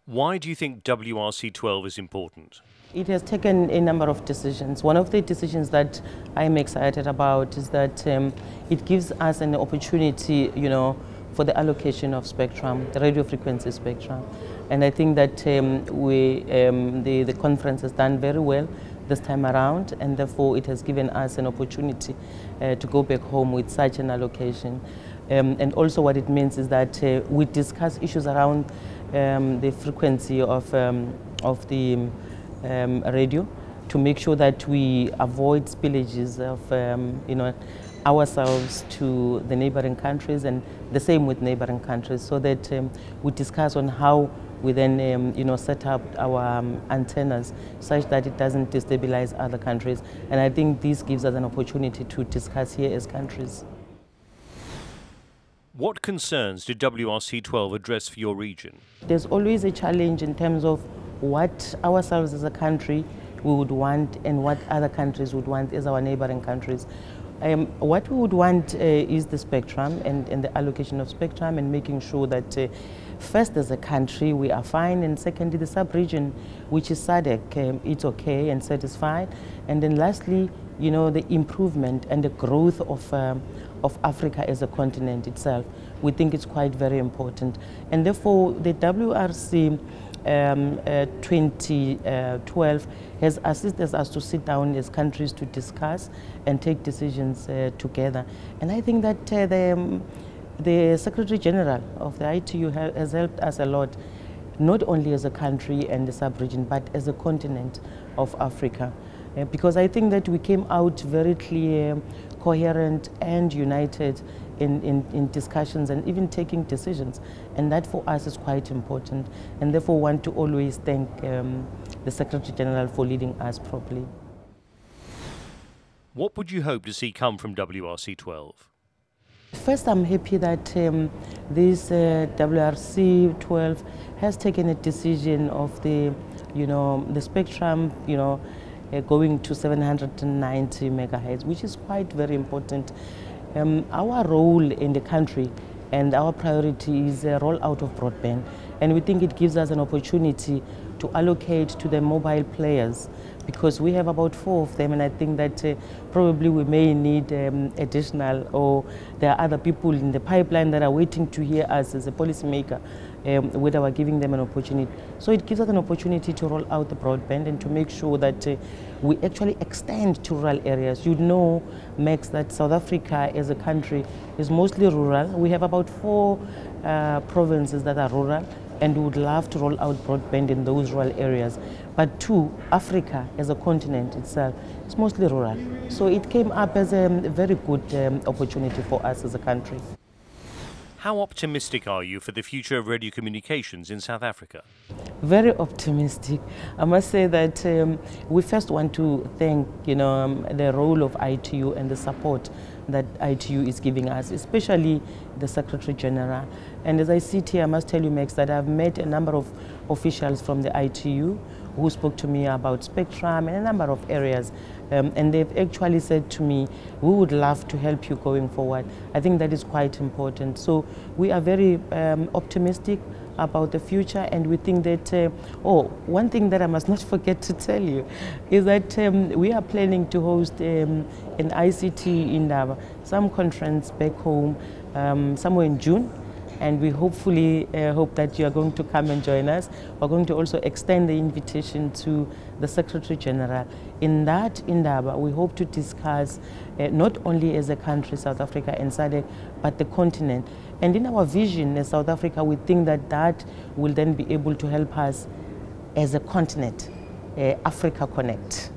Why do you think WRC-12 is important? It has taken a number of decisions. One of the decisions that I'm excited about is that it gives us an opportunity, for the allocation of spectrum, the radio frequency spectrum. And I think that the conference has done very well this time around, and therefore it has given us an opportunity to go back home with such an allocation. And also what it means is that we discuss issues around the frequency of the radio, to make sure that we avoid spillages of ourselves to the neighboring countries, and the same with neighboring countries, so that we discuss on how we then set up our antennas such that it doesn't destabilize other countries. And I think this gives us an opportunity to discuss here as countries. What concerns did WRC-12 address for your region? There's always a challenge in terms of what ourselves as a country we would want and what other countries would want as our neighboring countries. What we would want is the spectrum and the allocation of spectrum, and making sure that first as a country we are fine, and secondly the sub-region, which is SADC, it's okay and satisfied. And then lastly, the improvement and the growth of Africa as a continent itself. We think it's quite very important. And therefore the WRC 2012 has assisted us to sit down as countries to discuss and take decisions together. And I think that the Secretary General of the ITU has helped us a lot, not only as a country and the sub-region, but as a continent of Africa. Because I think that we came out very clear, coherent and united in discussions and even taking decisions, and that for us is quite important, and therefore want to always thank the Secretary General for leading us properly. What would you hope to see come from WRC-12? First, I'm happy that this WRC-12 has taken a decision of the spectrum, going to 790 megahertz, which is quite very important. Our role in the country and our priority is a rollout of broadband, and we think it gives us an opportunity to allocate to the mobile players, because we have about 4 of them, and I think that probably we may need additional, or there are other people in the pipeline that are waiting to hear us as a policymaker, whether we're giving them an opportunity. So it gives us an opportunity to roll out the broadband and to make sure that we actually extend to rural areas. You know, Max, that South Africa as a country is mostly rural. We have about 4 provinces that are rural, and we would love to roll out broadband in those rural areas. But too, Africa as a continent itself is mostly rural. So it came up as a very good opportunity for us as a country. How optimistic are you for the future of radio communications in South Africa? Very optimistic. I must say that we first want to thank the role of ITU and the support that ITU is giving us, especially the Secretary General. And as I sit here, I must tell you, Max, that I've met a number of officials from the ITU who spoke to me about spectrum and a number of areas. And they've actually said to me, we would love to help you going forward. I think that is quite important. So we are very optimistic about the future, and we think that, one thing that I must not forget to tell you is that we are planning to host an ICT in some conference back home somewhere in June. And we hopefully hope that you are going to come and join us. We're going to also extend the invitation to the Secretary General. In that Indaba, we hope to discuss not only as a country, South Africa and SADC, but the continent. And in our vision as South Africa, we think that that will then be able to help us as a continent, Africa Connect.